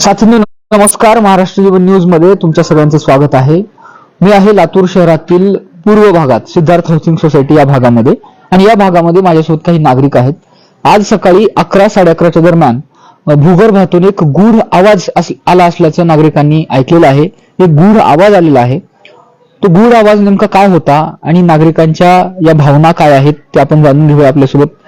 साथींनो नमस्कार. महाराष्ट्र जीवन न्यूज मध्ये तुमच्या सगळ्यांचं स्वागत आहे. मी आहे लातूर शहरातील पूर्व भागात सिद्धार्थ हाऊसिंग सोसायटी या भागामध्ये, आणि या भागामध्ये माझ्यासोबत काही नागरिक आहेत. आज सकाळी 11-11:30च्या दरम्यान भूगर्भातून एक गूढ आवाज आला असल्याचं नागरिकांनी ऐकलेलं आहे. एक गूढ आवाज आलेला आहे. तो गूढ आवाज नेमका काय होता आणि नागरिकांच्या या भावना काय आहेत ते आपण जाणून घेऊया. आपल्यासोबत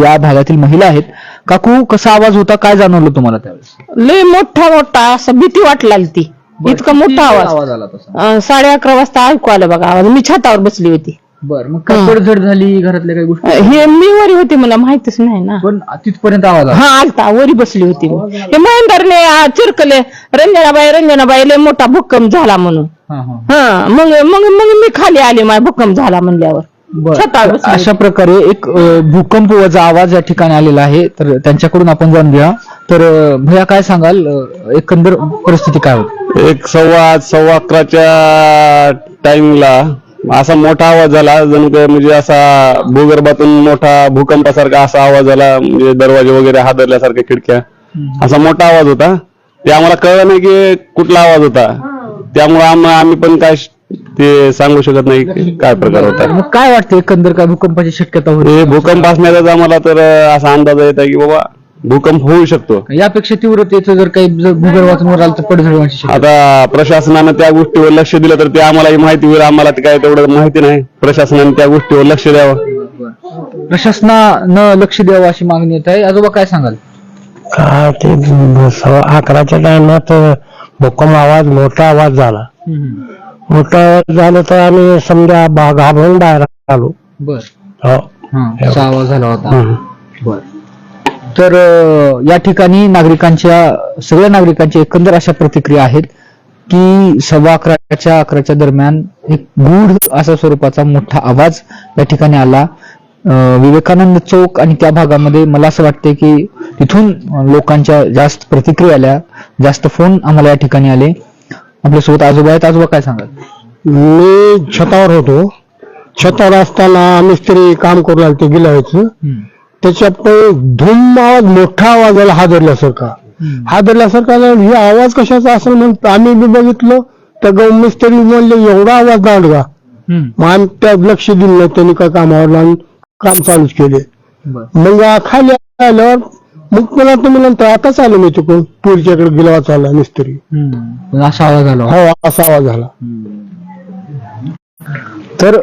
या भागातील महिला आहेत. काकू, कसा आवाज होता, काय जाणवलं तुम्हाला त्यावेळेस? लय मोठा असं भीती वाटला ती. इतका मोठा आवाज आला तसा? 11:30 वाजता ऐकू आलं बघा आवाज. मी छतावर बसली होती. बरं, मग काय पडझड झाली घरातल्या काही गोष्टी? हे मी वरी होती, मला माहितीच नाही ना. पण तिथपर्यंत आवाज आला? हा, आलता. वरी बसली होती मी. हे महेंदरने चिरकले, रंजनाबाई लय मोठा भूकंप झाला म्हणून. हा, मग मग मग मी खाली आले. माझा भूकंप झाला म्हणल्यावर छतावर बसली. अशा प्रकारे एक भूकंप वजा आवाज या ठिकाणी आलेला आहे. तर त्यांच्याकडून आपण जाणून घ्या. तर भैया, काय सांगाल, एकंदर परिस्थिती काय होती? 11:15च्या टाइमला असा मोठा आवाज झाला, जणू काय म्हणजे असा भूगर्भातून मोठा भूकंपासारखा असा आवाज झाला. म्हणजे दरवाजे वगैरे हादरल्यासारख्या, खिडक्या, असा मोठा आवाज होता. ते आम्हाला कळलं नाही की कुठला आवाज होता. त्यामुळे आम्ही पण काय ते सांगू शकत नाही काय प्रकार होता. मग काय वाटतं एकंदर, काय भूकंपाची शक्यता होती? भूकंप असण्याचा आम्हाला तर असा अंदाज येत आहे की बाबा भूकंप होऊ शकतो. यापेक्षा तीव्रतेचं जर काही भूगर्भातून वर आलं तर पडझड व्हायची शक्यता? आता प्रशासनानं त्या गोष्टीवर लक्ष दिलं तर ते आम्हालाही माहिती होईल. आम्हाला काय तेवढं माहिती नाही. प्रशासनाने त्या गोष्टीवर लक्ष द्यावं. प्रशासनानं लक्ष द्यावं अशी मागणी येत आहे. आजोबा, काय सांगाल? का ते 11:15च्या टायमात भूकंप आवाज, मोठा आवाज झाला. मोठा आवाज झाला तर आम्ही समजा घाबरून बाहेर आलो. बर, हो. असा आवाज झाला होता. बर. तर या ठिकाणी सगळ्या नागरिकांच्या एकंदर अशा प्रतिक्रिया आहेत की 11:15च्या दरम्यान एक गूढ अशा स्वरूपाचा मोठा आवाज या ठिकाणी आला. विवेकानंद चौक आणि त्या भागामध्ये मला असं वाटतं की तिथून लोकांच्या जास्त प्रतिक्रिया आल्या, जास्त फोन आम्हाला या ठिकाणी आले. आपल्यासोबत आजोबा आहेत. आजोबा, काय सांगाल? मी छतावर होतो. छतावर असताना मिस्त्री काम करू लागते गिलावायचं. त्याच्यात धूम आवाज, मोठा आवाज आला, हादरल्यासारखा. हे आवाज कशाचा असेल म्हणून आम्ही बी बघितलं. तर मिस्त्री म्हणले एवढा आवाज दांडगा. मग आम्ही त्या लक्ष दिलं नाही. त्यांनी काय कामावर लावून काम चालूच केले. मग खाली आल्यावर मग मला तुम्ही नंतर आताच आलो मी तिकडून पुढच्याकडे गिलावा चालला मिस्त्री. असा आवाज आला? हो, असा आवाज झाला. तर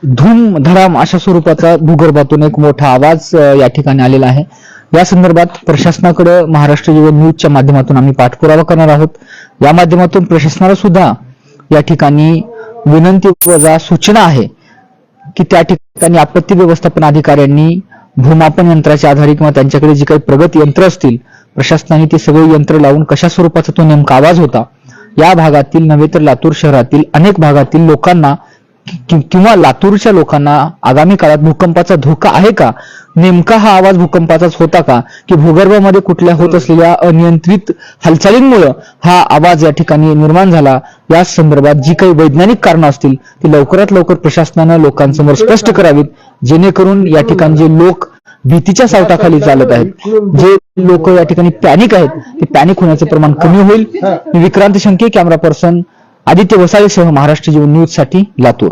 धूम धडाम अशा स्वरूपाचा भूगर्भातून एक मोठा आवाज या ठिकाणी आलेला आहे. या संदर्भात प्रशासनाकडे महाराष्ट्र जीवन न्यूजच्या माध्यमातून आम्ही पाठपुरावा करणार आहोत. या माध्यमातून प्रशासनाला सुद्धा या ठिकाणी विनंती वजा सूचना आहे की त्या ठिकाणी आपत्ती व्यवस्थापन अधिकाऱ्यांनी भूमापन यंत्राच्या आधारे किंवा त्यांच्याकडे जी काही प्रगत यंत्र असतील, प्रशासनाने ते सगळे यंत्र लावून कशा स्वरूपाचा तो नेमका आवाज होता, या भागातील नव्हे तर लातूर शहरातील अनेक भागातील लोकांना किंवा लातूरच्या लोकांना आगामी काळात भूकंपाचा धोका आहे का, नेमका हा आवाज भूकंपाचाच होता का, की भूगर्भामध्ये कुठल्या होत असलेल्या अनियंत्रित हालचालींमुळे हा आवाज या ठिकाणी निर्माण झाला, या संदर्भात जी काही वैज्ञानिक कारणं असतील ती लवकरात लवकर प्रशासनानं लोकांसमोर स्पष्ट करावीत, जेणेकरून या ठिकाणी जे लोक भीतीच्या सावटाखाली चालत आहेत, जे लोक या ठिकाणी पॅनिक आहेत, ते पॅनिक होण्याचं प्रमाण कमी होईल. विक्रांत शंके, कॅमेरा पर्सन आदित्य वसाळेसह महाराष्ट्र जीवन न्यूज साठी लातूर.